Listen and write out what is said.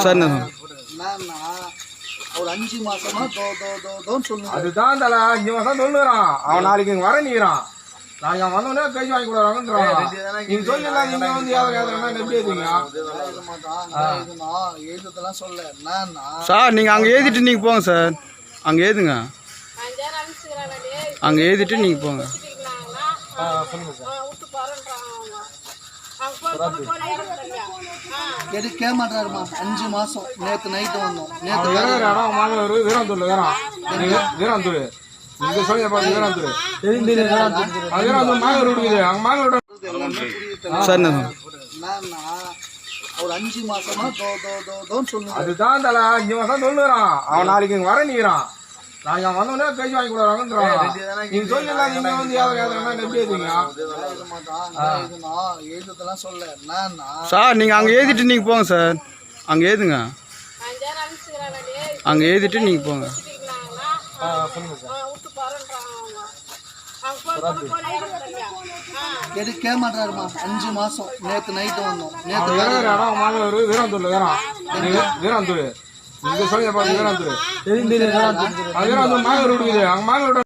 சரிண்ணா. ஒரு 5 மாசமா சொல்லுங்க. அதுதான் தல 5 மாசம் சொல்லுறான். அவன் நாளைக்கு இங்க வர நீறான். நாளைக்கு அவன் வந்தோடனே கை வாங்கி கொடுறாங்கன்றான். நீங்க சொல்லலாம், நீங்க வந்து எப்படி இருக்கீங்க எழுதலாம் சொல்ல. சார் நீங்க அங்க எழுதிட்டு நீங்க போங்க சார். அங்க எழுதுங்க. அங்க எழுதிட்டு நீங்க போங்க. எடுக்க மாட்டாருமா. 5 மாசம். நேத்து நைட்டு வந்தோம். நேத்து வீராந்தூர் வீராந்தூர் நீங்க சொல்லி வீராந்தூர் வீராந்தூர் மாங்கூர் இருக்குது. அங்க மாங்கூர் சரிண்ணா. ஒரு 5 மாசமா சொல்லுங்க. அதுதான் தல 5 மாசம் சொல்லுறான். அவன் நாளைக்கு இங்க வர நீறான். நாளைக்கு அவன் வந்தோடனே கை வாங்கி கொடுறாங்கன்றான். நீங்க சொல்லலாம், நீங்க வந்து எப்படி இருக்கீங்க எழுதலாம் சொல்ல. சார் நீங்க அங்க எழுதிட்டு நீங்க போங்க சார். அங்க எழுதுங்க. அங்க எழுதிட்டு நீங்க போங்க. எடுக்க மாட்டாருமா. 5 மாசம். நேத்து நைட்டு வந்தோம். வீராந்தூர் வீராந்தூர் நீங்க சொல்லி வீராந்தூர் வீராந்தூர் மாங்கூர் இருக்குது. அங்க மாங்கூர்